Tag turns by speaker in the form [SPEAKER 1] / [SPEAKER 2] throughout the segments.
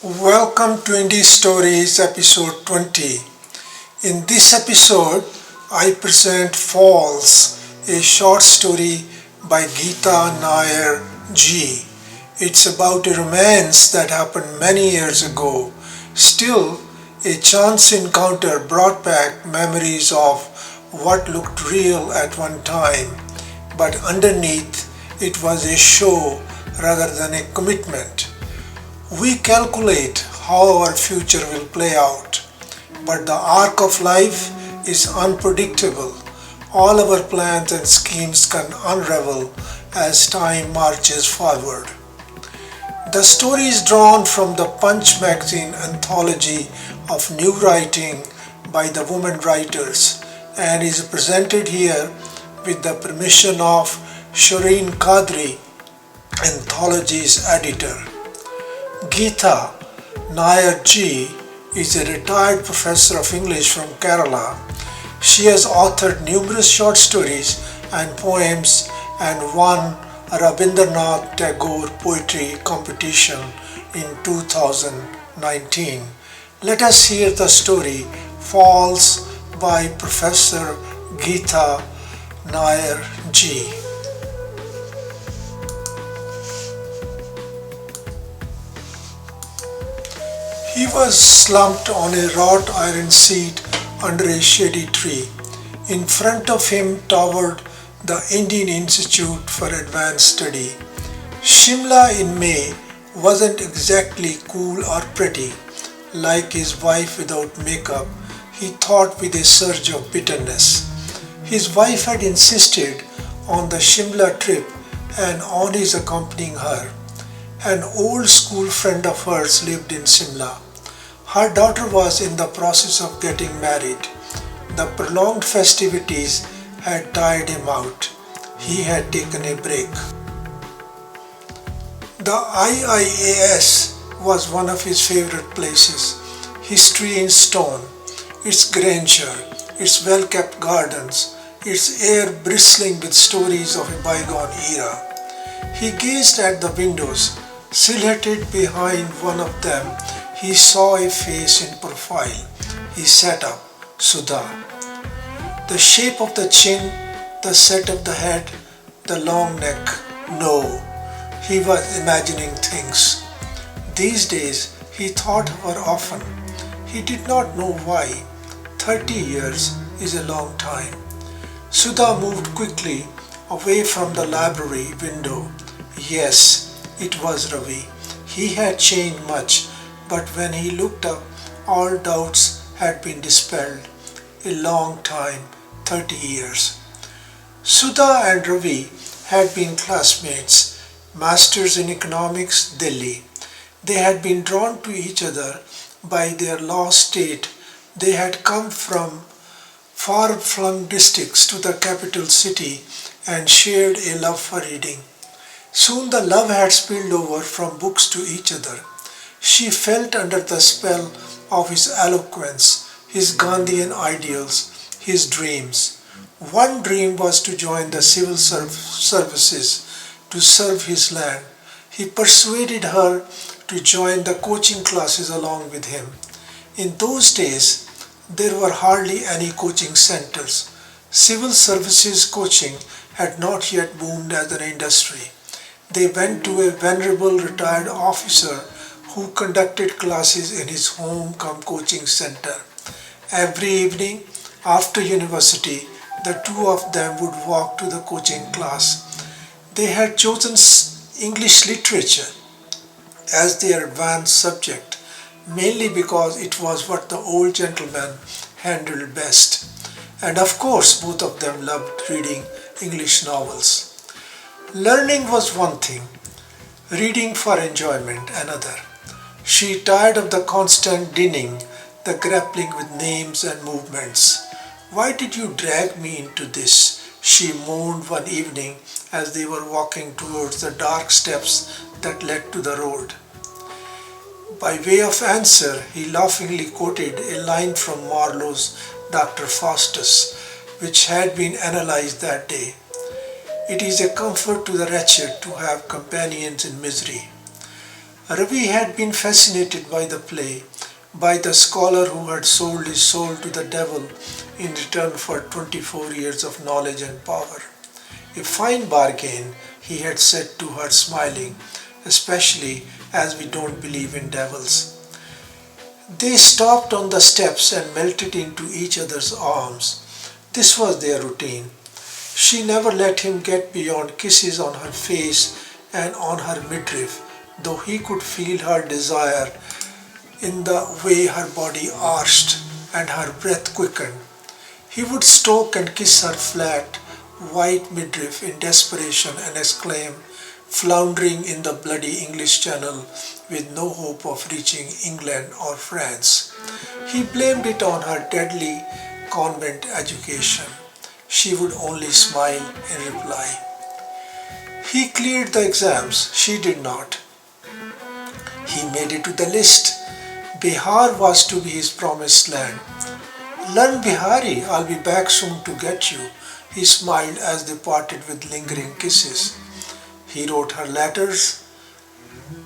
[SPEAKER 1] Welcome to IndiStories episode 20. In this episode, I present Falls, a short story by Geetha Nair G. It's about a romance that happened many years ago. Still, a chance encounter brought back memories of what looked real at one time, but underneath it was a show rather than a commitment. We calculate how our future will play out, but the arc of life is unpredictable. All our plans and schemes can unravel as time marches forward. The story is drawn from the Punch magazine anthology of new writing by the women writers and is presented here with the permission of Shireen Qadri, anthology's editor. Geetha Nair G is a retired professor of English from Kerala. She has authored numerous short stories and poems and won a Rabindranath Tagore Poetry Competition in 2019. Let us hear the story Falls by Professor Geetha Nair G. He was slumped on a wrought iron seat under a shady tree. In front of him towered the Indian Institute for Advanced Study. Shimla in May wasn't exactly cool or pretty. Like his wife without makeup, he thought with a surge of bitterness. His wife had insisted on the Shimla trip and on his accompanying her. An old school friend of hers lived in Shimla. Her daughter was in the process of getting married. The prolonged festivities had tired him out. He had taken a break. The IIAS was one of his favorite places. History in stone, its grandeur, its well-kept gardens, its air bristling with stories of a bygone era. He gazed at the windows. Silhouetted behind one of them, he saw a face in profile. He sat up. Sudha. The shape of the chin, the set of the head, the long neck. No, he was imagining things. These days, he thought of her often. He did not know why. 30 years is a long time. Sudha moved quickly away from the library window. Yes, it was Ravi. He had changed much, but when he looked up, all doubts had been dispelled. A long time, 30 years. Sudha and Ravi had been classmates, masters in economics, Delhi. They had been drawn to each other by their law state. They had come from far-flung districts to the capital city and shared a love for reading. Soon the love had spilled over from books to each other. She felt under the spell of his eloquence, his Gandhian ideals, his dreams. One dream was to join the civil services to serve his land. He persuaded her to join the coaching classes along with him. In those days, there were hardly any coaching centers. Civil services coaching had not yet boomed as an industry. They went to a venerable retired officer who conducted classes in his home come coaching center. Every evening after university, the two of them would walk to the coaching class. They had chosen English literature as their advanced subject, mainly because it was what the old gentleman handled best. And of course, both of them loved reading English novels. Learning was one thing, reading for enjoyment another. She tired of the constant dinning, the grappling with names and movements. Why did you drag me into this? She moaned one evening as they were walking towards the dark steps that led to the road. By way of answer, he laughingly quoted a line from Marlowe's Dr. Faustus, which had been analyzed that day. It is a comfort to the wretched to have companions in misery. Ravi had been fascinated by the play, by the scholar who had sold his soul to the devil in return for 24 years of knowledge and power. A fine bargain, he had said to her, smiling, especially as we don't believe in devils. They stopped on the steps and melted into each other's arms. This was their routine. She never let him get beyond kisses on her face and on her midriff, though he could feel her desire in the way her body arched and her breath quickened. He would stroke and kiss her flat, white midriff in desperation and exclaim, floundering in the bloody English Channel with no hope of reaching England or France. He blamed it on her deadly convent education. She would only smile in reply. He cleared the exams, she did not. He made it to the list. Bihar was to be his promised land. Learn Bihari, I'll be back soon to get you. He smiled as they parted with lingering kisses. He wrote her letters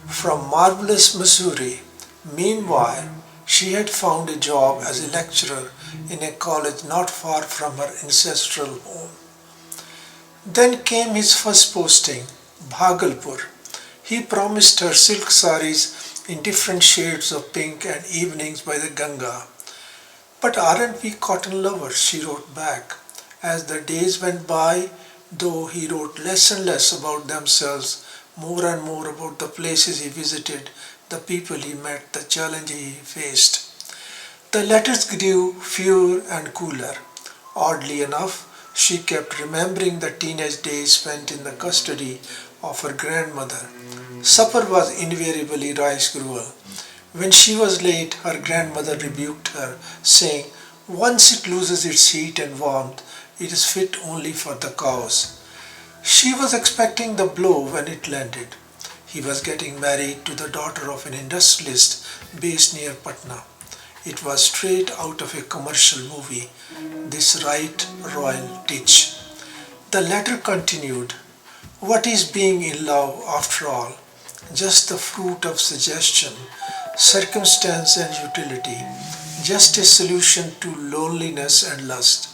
[SPEAKER 1] from marvelous Missouri. Meanwhile, she had found a job as a lecturer in a college not far from her ancestral home. Then came his first posting, Bhagalpur. He promised her silk saris in different shades of pink and evenings by the Ganga. But aren't we cotton lovers? She wrote back. As the days went by, though he wrote less and less about themselves, more and more about the places he visited, the people he met, the challenges he faced. The letters grew fewer and cooler. Oddly enough, she kept remembering the teenage days spent in the custody of her grandmother. Supper was invariably rice gruel. When she was late, her grandmother rebuked her, saying, once it loses its heat and warmth, it is fit only for the cows. She was expecting the blow when it landed. He was getting married to the daughter of an industrialist based near Patna. It was straight out of a commercial movie, this right royal ditch. The letter continued, what is being in love after all? Just the fruit of suggestion, circumstance and utility, just a solution to loneliness and lust,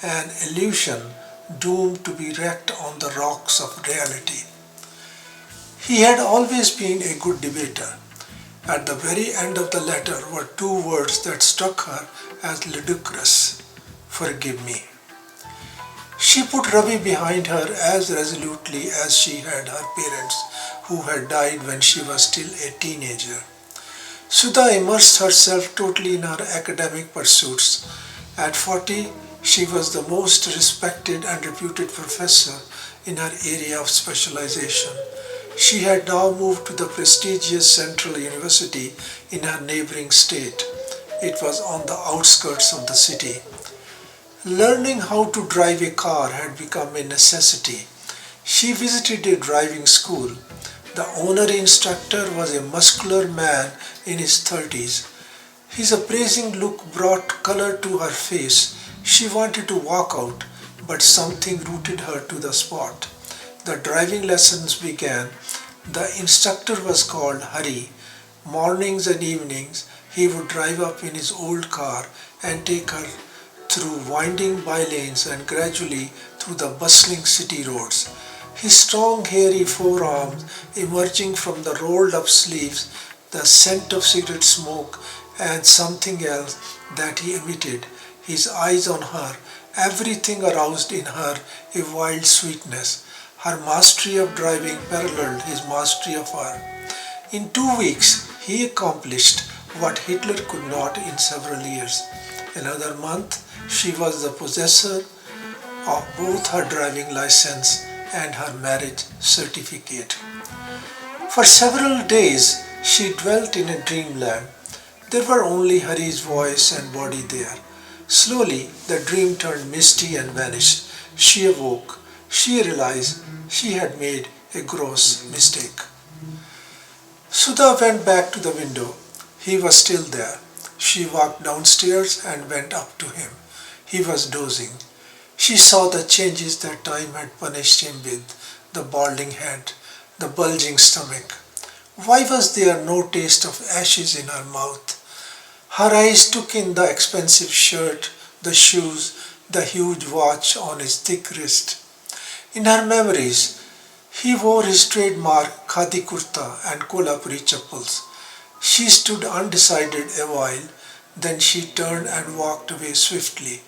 [SPEAKER 1] an illusion doomed to be wrecked on the rocks of reality. He had always been a good debater. At the very end of the letter were two words that struck her as ludicrous, forgive me. She put Ravi behind her as resolutely as she had her parents who had died when she was still a teenager. Sudha immersed herself totally in her academic pursuits. At 40, she was the most respected and reputed professor in her area of specialization. She had now moved to the prestigious Central University in her neighboring state. It was on the outskirts of the city. Learning how to drive a car had become a necessity. She visited a driving school. The honorary instructor was a muscular man in his 30s. His appraising look brought color to her face. She wanted to walk out, but something rooted her to the spot. The driving lessons began. The instructor was called Hari. Mornings and evenings, he would drive up in his old car and take her through winding by lanes and gradually through the bustling city roads. His strong hairy forearms emerging from the rolled up sleeves, the scent of cigarette smoke and something else that he emitted, his eyes on her, everything aroused in her a wild sweetness. Her mastery of driving paralleled his mastery of her. In 2 weeks, he accomplished what Hitler could not in several years. Another month, she was the possessor of both her driving license and her marriage certificate. For several days, she dwelt in a dreamland. There were only Hari's voice and body there. Slowly, the dream turned misty and vanished. She awoke. She realized she had made a gross mistake. Sudha went back to the window. He was still there. She walked downstairs and went up to him. He was dozing. She saw the changes that time had punished him with, the balding head, the bulging stomach. Why was there no taste of ashes in her mouth? Her eyes took in the expensive shirt, the shoes, the huge watch on his thick wrist. In her memories, he wore his trademark khadi kurta and kolhapuri chappals. She stood undecided a while, then she turned and walked away swiftly.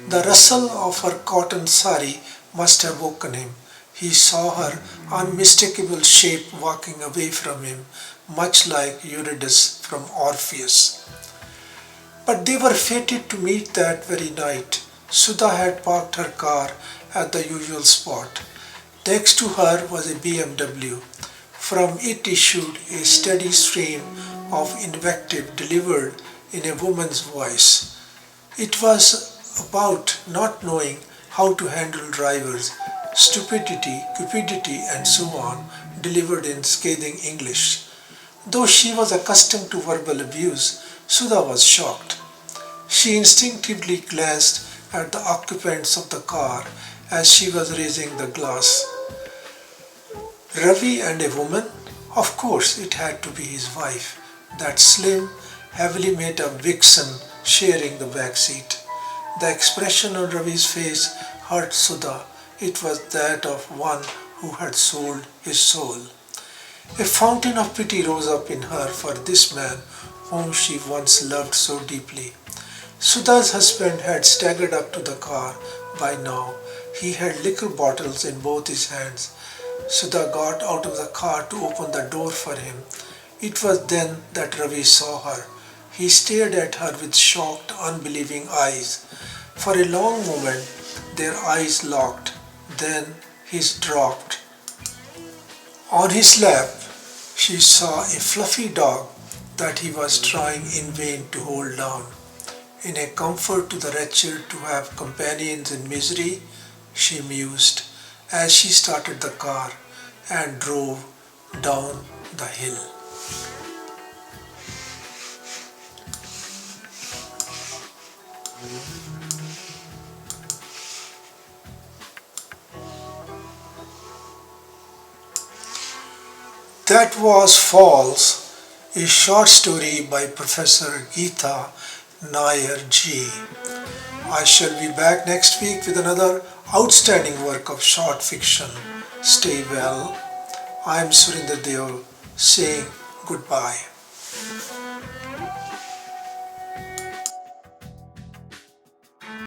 [SPEAKER 1] The rustle of her cotton sari must have woken him. He saw her unmistakable shape walking away from him, much like Eurydice from Orpheus. But they were fated to meet that very night. Sudha had parked her car at the usual spot. Next to her was a BMW. From it issued a steady stream of invective delivered in a woman's voice. It was about not knowing how to handle drivers, stupidity, cupidity, and so on, delivered in scathing English. Though she was accustomed to verbal abuse, Sudha was shocked. She instinctively glanced at the occupants of the car as she was raising the glass. Ravi and a woman? Of course, it had to be his wife, that slim, heavily made up vixen sharing the back seat. The expression on Ravi's face hurt Sudha. It was that of one who had sold his soul. A fountain of pity rose up in her for this man whom she once loved so deeply. Sudha's husband had staggered up to the car by now. He had liquor bottles in both his hands. Sudha got out of the car to open the door for him. It was then that Ravi saw her. He stared at her with shocked, unbelieving eyes. For a long moment, their eyes locked. Then his dropped. On his lap, she saw a fluffy dog that he was trying in vain to hold down. In a comfort to the wretched to have companions in misery, she mused as she started the car and drove down the hill. That was Falls, a short story by Professor Geetha Nair G. I shall be back next week with another outstanding work of short fiction. Stay well. I am Surinder Deo saying goodbye.